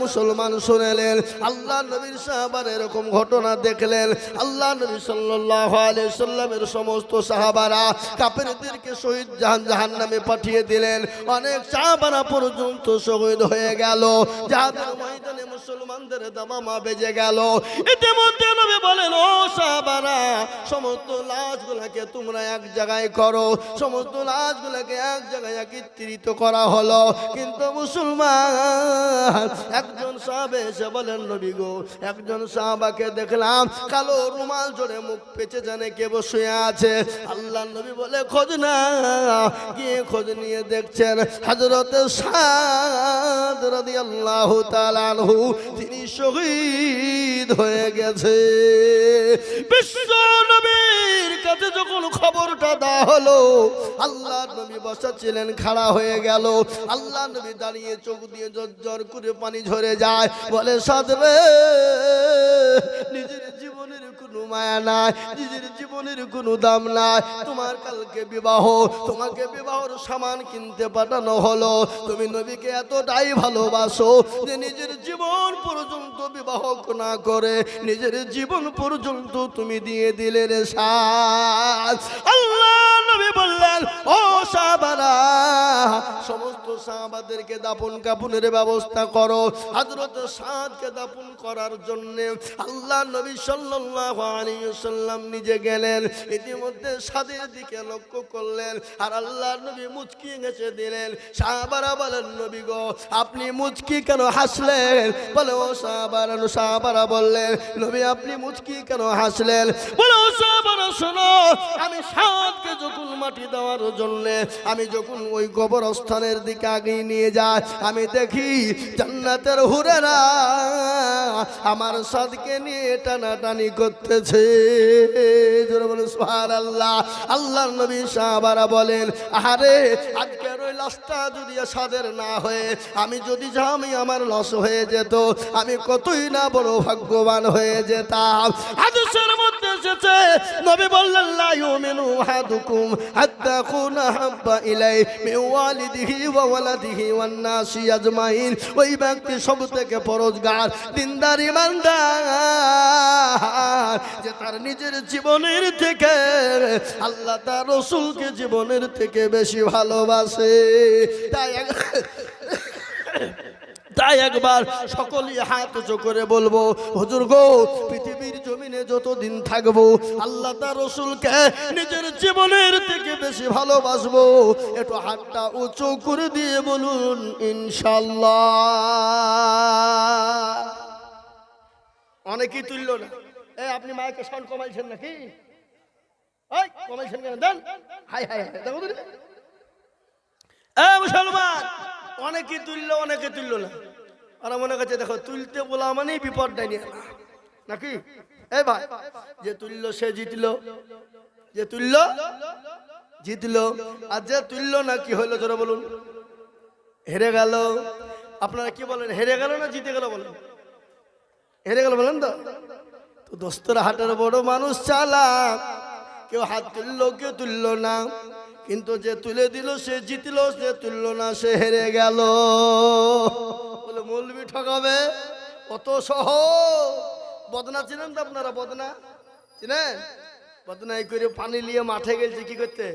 মুসলমান শুনেলেন, আল্লাহ নবীর সাহাবারা এরকম ঘটনা দেখলেন। আল্লাহ নবী সাল্লাল্লাহু আলাইহি সাল্লামের সমস্ত সাহাবারা কাফেরদেরকে শহীদ জাহান্নামে পাঠিয়ে দিলেন। অনেক সাহাবারা পর্যন্ত শহীদ হয়ে গেল। যাদের ময়দানে মুসলমানদের দামামা বেজে গেল। ইতিমধ্যে নবী বলেন, ও সাহাবারা, সমস্ত লাশগুলোকে তোমরা এক জায়গায় করো। সমস্ত লাশগুলোকে এক জায়গায় একত্রিত করা হলো। কিন্তু মুসলমান একজন সাহাবা এসে বলেন, নবী গো, একজন সাহাবাকে দেখলাম কালো রুমাল জড়ে মুখ পেঁচে জানে কে বসে আছে। আল্লাহ নবী বলে, খোঁজ না। গিয়ে খোঁজ নিয়ে দেখছেন হযরত সাদ রাদিয়াল্লাহু তাআলা আনহু তিনি শহীদ হয়ে গেছে। বিশ্ব নবীর কাছে যখন খবরটা দেওয়া হলো, আল্লাহ নবী বসা ছিলেন, খাড়া হয়ে গেল। আল্লাহ নবী দাঁড়িয়ে চোখ দিয়ে জর্জর করে পানি ঝরে যায়। বলে, সাদ রে, নিজের জীবন জীবনের কোনো মায়া নাই, নিজের জীবনের কোনো দাম নাই। তোমার কালকে বিবাহ, তোমাকে বিবাহর সামান কিনতে পাঠানো হলো, তুমি নবীকে এতটাই ভালোবাসো যে নিজের জীবন পর্যন্ত বিবাহ না করে নিজের জীবন পর্যন্ত তুমি দিয়ে দিলে রে সাদ। আল্লাহ নবী বললেন, ও সাহাবারা, সমস্ত সাহাবাদেরকে দাফন কাফনের ব্যবস্থা করো। হযরত সাদকে দাফন করার জন্য আল্লাহ নবী সাল্লাল্লাহু আলাইহি ওয়াসাল্লাম নিজে গেলেন। ইতিমধ্যে সাদের দিকে লক্ষ্য করলেন আর আল্লাহ নবী মুচকি হেসে দিলেন। সাহাবারা বলেন, নবী গো, আপনি মুচকি কেন হাসলেন? বলে, ও সাহাবারা বললেন, নবী আপনি মুচকি কেন হাসলেন? বলে, ও সাহাবারা শোনো, আমি সাদকে যখন মাটি দেওয়ার জন্য আমি যখন ওই কবরস্থানের দিকে আগিয়ে নিয়ে যাই, আমি দেখি জান্নাতের হুরেরা আমার সাদকে নিয়ে টানাটানি করতেছে। জোরে বলে সুবহানাল্লাহ। আল্লাহর নবী সাহাবারা বলেন, আরে আজকের ওই লাশটা যদি সাদের না হয়ে আমি যদি আমি আমার লস হয়ে যেত, আমি কতই না বড় ভাগ্যবান হয়ে যেতাম। হাদিসের মধ্যে এসেছে, নবী বললেন, লা ইউমিনু আহাদুকুম হাত্তা কুনা হাব্বা ইলাই মিন ওয়ালিদিহি ওয়া ওয়ালাদিহি ওয়ান নাসি আজমাইন। ওই ব্যক্তি সবথেকে পরহেজগার, দিনদার, ইমানদার, যে তার নিজের জীবনের থেকে আল্লাহ তার রাসূলকে জীবনের থেকে বেশি ভালোবাসে। তাই একবার সকলেই হাত উঁচু করে বলবো, হুজুর গো, পৃথিবীর জমিনে যতদিন থাকবো আল্লাহ তার রাসূলকে নিজের জীবনের থেকে বেশি ভালোবাসবো। একটু হাতটা উঁচু করে দিয়ে বলুন ইনশাআল্লাহ। অনেকেই তুললো না। আপনি মাইকে সাউন্ড কমাইছেন নাকি? কমাইছেন কেন? দেন। হাই হাই হাই, দেখো তো মুসলমান, অনেকে তুললো অনেকে তুললো না। আর মনে করছে দেখো তুলতে বলা মানেই বিপদ ডাইনি নাকি? এই ভাই, যে তুললো সে জিতলো, যে তুললো জিতলো, আর যে তুললো না কি হইলো জোরে বলুন? হেরে গেল। আপনারা কি বলেন, হেরে গেল না জিতে গেল? বলেন হেরে গেল বলেন তো। তো দোস্তরা হাটের বড় মানুষ চালাক, কেউ হাত তুললো কেউ তুললো না, কিন্তু যে তুলে দিল সে জিতলো, যে তুললো না সে হেরে গেল। বলে মৌলবি ঠকাবে কত সহজ। বদনা চিনেন তো আপনারা? বদনা চিনেন? বদনাই করে পানি নিয়ে মাঠে গেছে কি করতে?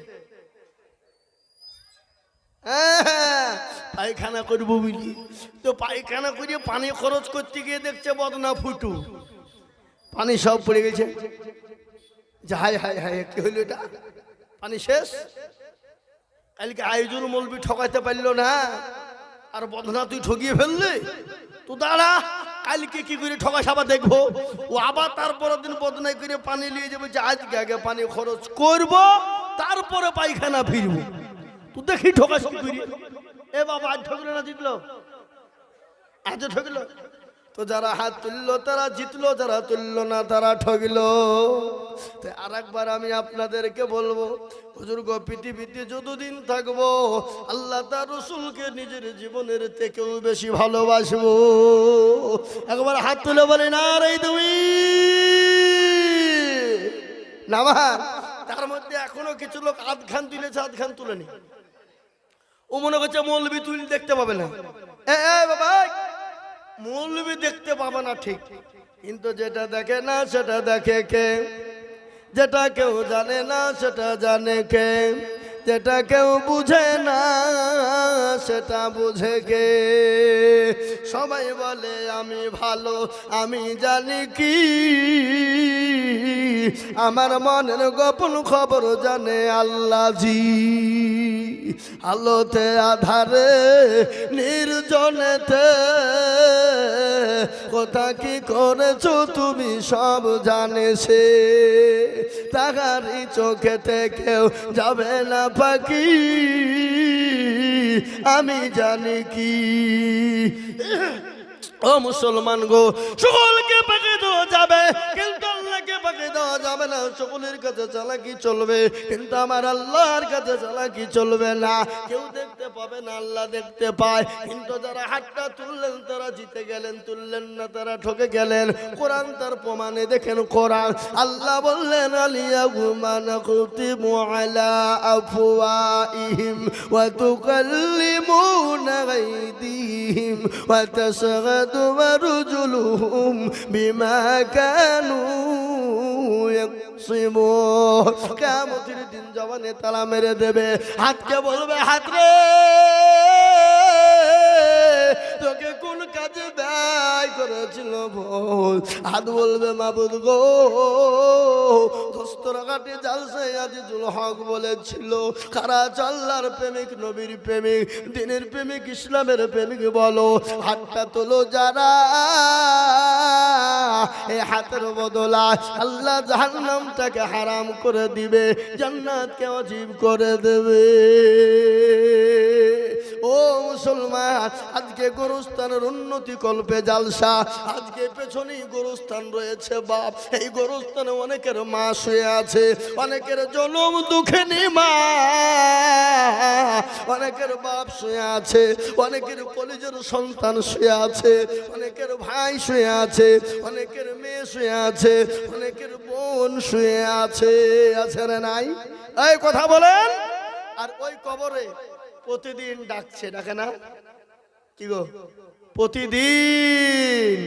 পায়খানা করবো বুঝলি, তো পায়খানা করে পানি খরচ করতে গিয়ে দেখছে বদনা ফুটু, পানি সব পড়ে গেছে। হাই হাই হাই, কি হইল এটা? পানি শেষ। কালকে আইজুল মৌলবি ঠকাইতে পারলো না, আর বদনা তুই ঠকিয়ে ফেললি, তো দাঁড়া কালকে কি করে ঠকাস আবার দেখবো। ও আবার তারপরের দিন বদনাই করে পানি নিয়ে যাবে, যে আজকে আগে পানি খরচ করব তারপরে পায়খানা ফিরবো। তুই দেখি ঠকাস কি করি। এ বাবা, আজ ঠকলো না জিতলো? আজ ঠকলো। তো যারা হাত তুললো তারা জিতলো, যারা তুললো না তারা ঠকলো। আর একবার আমি আপনাদেরকে বলবো, হুজুর গো, পৃথিবীতে যতদিন থাকবো আল্লাহ তার রাসূলকে নিজের জীবনের থেকেও বেশি ভালোবাসবো। একবার হাত তুলে বলে না রে তুমি নামার। তার মধ্যে এখনো কিছু লোক আধখান তুলেছে, আধখান তুলেনি। ও মনে করছে মৌলবি তুল দেখতে পাবে না। বাবা, মৌলবি দেখতে পাবে না ঠিক, কিন্তু যেটা দেখে না সেটা দেখে কে? যেটা কেউ জানে না সেটা জানে কে? যেটা কেউ বুঝে না সেটা বুঝে কে? সবাই বলে আমি ভালো, আমি জানি কি, আমার মনের গোপন খবর জানে আল্লাহ জি। আলোতে আধারে নির্জনেতে কোথা কি করেছো তুমি সব জানে সে। তাহারি চোখেতে কেউ যাবে না পাখি, আমি জানি কি। ও মুসলমান গো, সকলকে পেটে দেওয়া যাবে, কিন্তু আল্লাহকে পাকে দেওয়া যাবে না, সকলের কাছে চালাকি চলবে, কিন্তু আমার আল্লাহর কাছে চালাকি চলবে না। কেউ দেখতে পাবে না, আল্লাহ দেখতে পায়। কিন্তু যারা হাতটা তুললেন তারা জিতে গেলেন, তুললেন না তারা ঠকে গেলেন। কোরআন তার প্রমাণে দেখেন, কোরআন আল্লাহ বললেন আলিয়াহুমা নাকুতিমু আলা আফওয়াইহিম ওয়া তুকাল্লিমুনা আইদিহিম ওয়া তাশহাদু আরজুলুহুম বিমা কানু ইয়াকসিবুন। কিয়ামতের দিন জবানে তালা মেরে দেবে, হাতকে বলবে হাত রে তোকে কোন কাজে ব্যয় করেছিল বল। হাত বলবে মাবুদ গো, দস্তরঘাটে জালসে আজিজুল হক বলেছিল কারা আল্লাহর প্রেমিক, নবীর প্রেমিক, দিনের প্রেমিক, ইসলামের প্রেমিক বলো। হাতটা তোলো যারা, এই হাতের বদলা আল্লাহ জাহান্নামটাকে হারাম করে দিবে, জান্নাতকে ওয়াজিব করে দেবে। ও মুসলমান, আজকে গোরস্থানের উন্নতি কল্পে জালসা, আজকে পেছনেই গোরস্থান রয়েছে বাপ। এই গোরস্থানে অনেকের মা শুয়ে আছে, অনেকের জনম দুঃখিনী মা, অনেকের বাপ শুয়ে আছে, অনেকের কলেজের সন্তান শুয়ে আছে, অনেকের ভাই শুয়ে আছে, অনেকের মেয়ে শুয়ে আছে, অনেকের বোন শুয়ে আছে। আছে না নাই? এই কথা বলেন। আর ওই কবরে প্রতিদিন ডাকছে, ডাকে না? কি গো, প্রতিদিন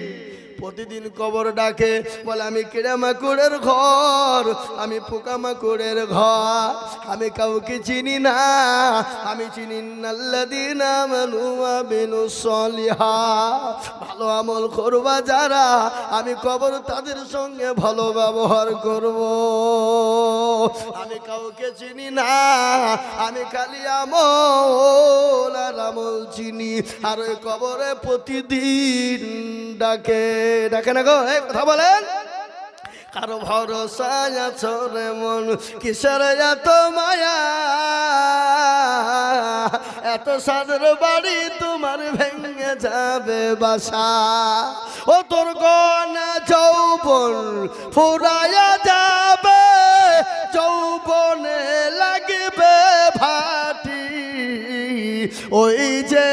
কবর ডাকে, বলে আমি কিড়ামাকুড়ের ঘর, আমি পোকামাকুড়ের ঘর, আমি কাউকে চিনি না, আমি চিনি আল্লাযীনা আমানু ওয়া আমিলুস সলিহাত। ভালো আমল করবা যারা, আমি কবর তাদের সঙ্গে ভালো ব্যবহার করব। আমি কাউকে চিনি না, আমি খালি আমল আর আমল চিনি। আর ওই কবরে প্রতিদিন ডাকে, ডাকে না গো? এই কথা বলেন। কারো ভরসা আছো রে মন, কিসের এত মায়া, এত সাদের বাড়ি তোমার ভেঙে যাবে বাসা। ও তোর গনা যৌবন ফুরায়া যাবে, যৌবনে লাগবে ভাটি, ওই যে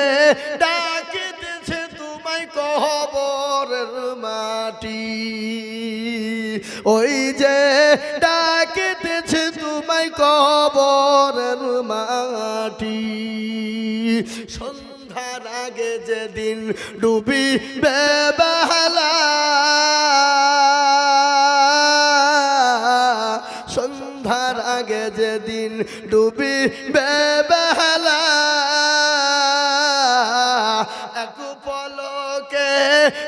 ডাকিতেছে তোমায় কবরের মাটি, ওই যে ডাকিতেছে তোমায় কবরের মাটি। সন্ধ্যার আগে যেদিন ডুবিবে বেলা, সন্ধ্যার আগে যেদিন ডুবিবে বেলা, এক পলকে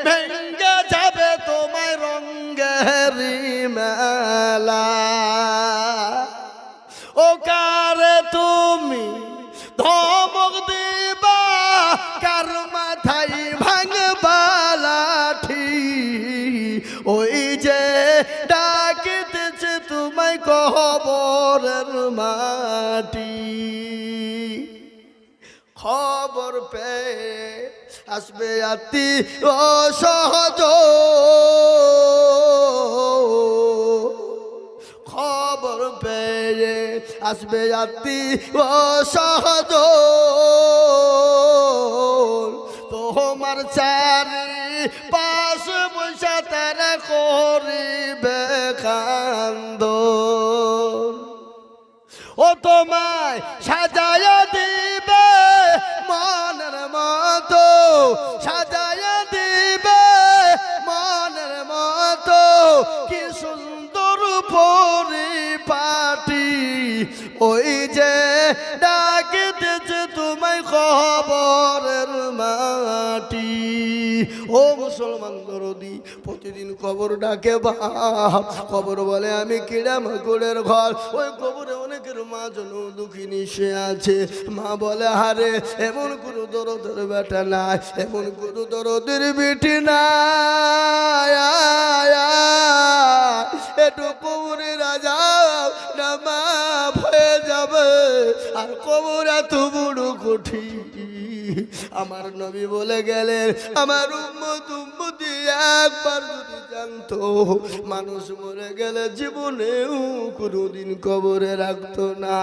ভেঙ্গে যাবে তোমায় রঙ্গের মেলা। ও কারে তুমি ধমক দিবা, কার মাথায় ভাঙবা লাঠি, ওই যে ডাকিতেছে তোমায় কবরের মাটি। খবর পেয়ে আসবে আতি অসহজ, খবর পেয়ে আসবে আতি অসহজ, তোমার চারি পাশ বৈশা তারা করিবে কান্দন। ও তোমায় সাজায়া দিবে মনের মতো, সাজায়া দিবে মনের মতো, কি সুন্দর পরিপাটি, ওই যে ডাকিতেছে তোমায় কবরের মাটি। ও মুসলমান দরদি, প্রতিদিন কবর ডাকে বাপ, কবর বলে আমি কিড়ামাকুড়ের ঘর। ওই কবরে অনেকের মা জন দুঃখিনী সে আছে, মা বলে হারে এমন কোনো দরদের বেটা নাই, এমন কোনো দরদের বেটি নাই, একটু কবরে রাজা না মা ভয়ে যাবে। আর কবর এত বড় কঠিন, আমার নবী বলে গেলেন, আমার উম্মত উম্মতি একবার যদি জানতো মানুষ মরে গেলে জীবনেও কোনোদিন কবরে রাখতো না।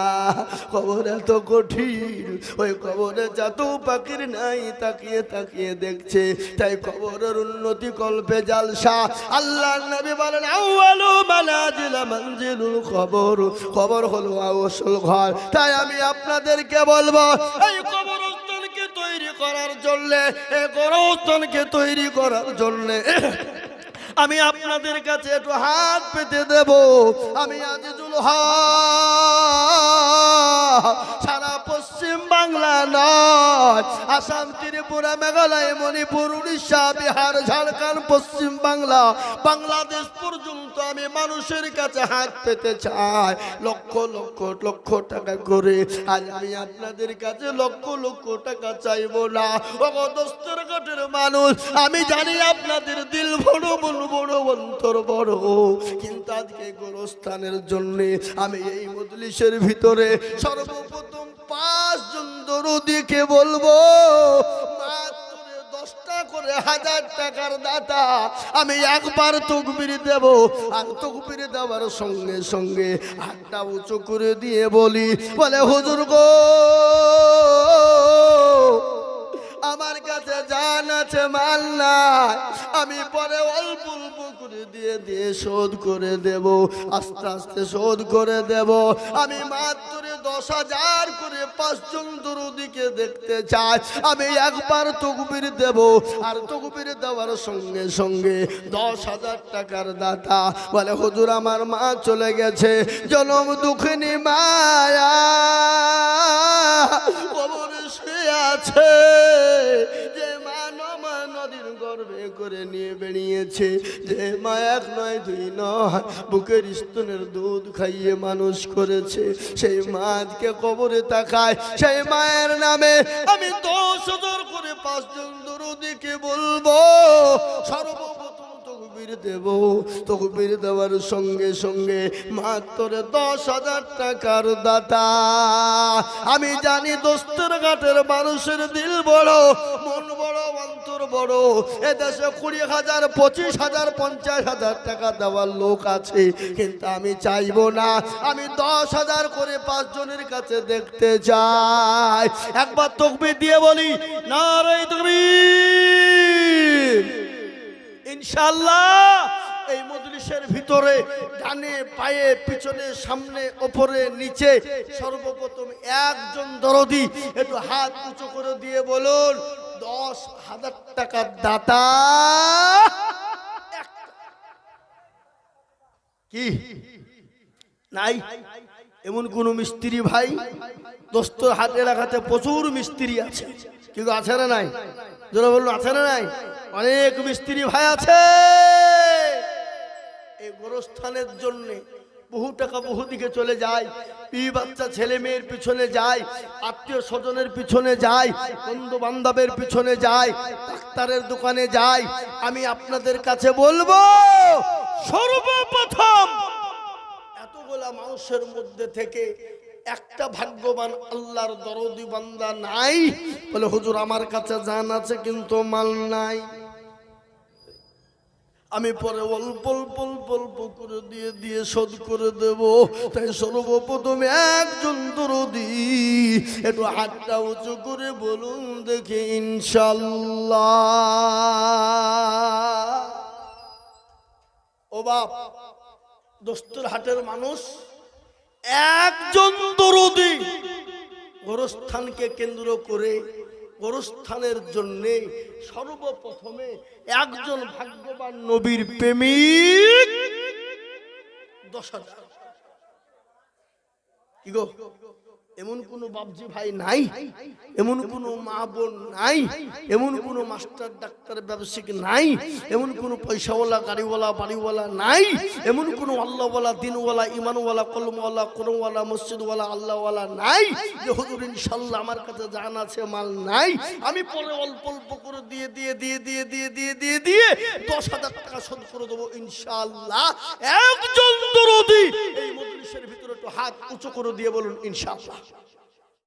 কবর এত কঠিন, ওই কবরে যত পাখির নাই তাকিয়ে তাকিয়ে দেখছে, তাই কবরের উন্নতি কল্পে জালসা। আল্লাহর নবী বলেন, আউয়ালু মানাজিল মানজিলুল কবর, কবর হলো আসল ঘর। তাই আমি আপনাদেরকে বলবো, এই কবরস্থানকে তৈরি করার জন্য, এই কবরস্থানকে তৈরি করার জন্য আমি আপনাদের কাছে একটু হাত পেতে দেব। আমি আজিজুল হক সারা পশ্চিম বাংলা নয়, আসাম, ত্রিপুরা, মেঘালয়, মণিপুর, উড়িষ্যা, বিহার, ঝাড়খণ্ড, পশ্চিম বাংলা, বাংলাদেশ পর্যন্ত আমি মানুষের কাছে হাত পেতে চাই। লক্ষ লক্ষ লক্ষ টাকা করে আজ আমি আপনাদের কাছে লক্ষ লক্ষ টাকা চাইবো না। ওগো দোস্তের ঘাটের মানুষ, আমি জানি আপনাদের দিল বড় বড় অন্তর বড়, কিন্তু আজকে গোরস্থানের জন্য আমি এই মজলিসের ভিতরে সর্বপ্রথম 5 জন দরদীকে বলবো, মাত্র 10টা করে 1000 টাকার দাতা আমি একবার তাকবীর দেব। আর তাকবীর দেওয়ার সঙ্গে সঙ্গে হাতটা উঁচু করে দিয়ে বলি, বলে হুজুর গো, আমার কাছে জান আছে মাল নাই, আমি পরে অল্প অল্প করে দিয়ে দিয়ে শোধ করে দেব, আস্তে আস্তে শোধ করে দেব। আমি মাত্র 10,000 করে 5 জন দরদীকে দেখতে চাই। আমি একবার তাকবীর দেব, আর তাকবীর দেওয়ার সঙ্গে সঙ্গে 10,000 টাকার দাতা বলে, হুজুর আমার মা চলে গেছে, জনম দুঃখিনী মায়া কবরে শুয়ে আছে, যে মা নদীর গর্ভে করে নিয়ে বেরিয়েছে, যে মা 1 নয় 2 নয় বুকের স্তনের দুধ খাইয়ে মানুষ করেছে, সেই মাকে কবরে তাকায়। সেই মায়ের নামে আমি 10,000 করে 5 জন দরদীকে বলবো, সর্বপ্রথম তাকবীর দেব। তাকবীর দেওয়ার সঙ্গে সঙ্গে মাত্র 10,000 টাকার দাতা। আমি জানি দোস্তের ঘাটের মানুষের দিল বড়, মন বড়, অন্তর বড়। এদেশে 20,000, 25,000, 50,000 টাকা দেওয়ার লোক আছে, কিন্তু আমি চাইবো না। আমি 10,000 করে 5 জনের কাছে দেখতে চাই। একবার তাকবীর দিয়ে বলি, নারে তাকবীর। ইনশাআল্লাহ এই মজলিসের ভিতরে ডানে পায়ে পিছনে সামনে ওপরে নিচে সর্বপ্রথম 1 জন দরদী একটু হাত উঁচু করে দিয়ে বলুন, 10,000 টাকার দাতা। কি নাই এমন কোন মিস্ত্রি ভাই? দোস্তর হাতে এলাকাতে প্রচুর মিস্ত্রি আছে, কিন্তু আছে না নাই? যারা বললো আছে না নাই? অনেক মিস্ত্রি ভাই আছে। এই গোরস্থানের জন্য বহু টাকা বহু দিকে চলে যায়, বাচ্চা ছেলে মেয়ের পিছনে যায়, আত্মীয় স্বজনের পিছনে যায়, বন্ধু বান্ধবের পিছনে যায়, ডাক্তারের দোকানে যায়। আমি আপনাদের কাছে বলবো, সর্বপ্রথম এতগুলা মানুষের মধ্যে থেকে একটা ভাগ্যবান আল্লাহর দরদি বান্দা নাই বলে, হুজুর আমার কাছে জান আছে কিন্তু মাল নাই, আমি পরে অল্প অল্প অল্প অল্প করে দিয়ে দিয়ে শোধ করে দেব। তাই সর্বপ্রথম 1 জন দরদি একটু হাতটা উঁচু করে বলুন দেখি ইনশাআল্লাহ। ও বাপ, দোস্তর হাটের মানুষ, 1 জন দরদি গোরস্থানকে কেন্দ্র করে গোরস্থানের জন্য সর্বপ্রথমে 1 জন ভাগ্যবান নবীর প্রেমিক 10,000। কি গো, এমন কোন বাপজি ভাই নাই, এমন কোন মা বোন নাই, এমন কোন মাস্টার ডাক্তার ব্যবসায়িক নাই, এমন কোন পয়সাওয়ালা গাড়িওয়ালা বাড়িওয়ালা নাই, এমন কোন আল্লাহওয়ালা দিনওয়ালা ইমানওয়ালা কলমওয়ালা কোরআনওয়ালা মসজিদওয়ালা আল্লাহওয়ালা নাই যে হুজুর ইনশাআল্লাহ আমার কাছে জান আছে মাল নাই, আমি পরে অল্প অল্প করে দিয়ে দিয়ে দিয়ে দিয়ে দিয়ে দিয়ে দিয়ে দিয়ে 10,000 টাকা শোধ করে দেবো ইনশাআল্লাহ। 1 জন দরদি এই মজলিসের ভিতরে একটু হাত উঁচু করে দিয়ে বলুন ইনশাআল্লাহ।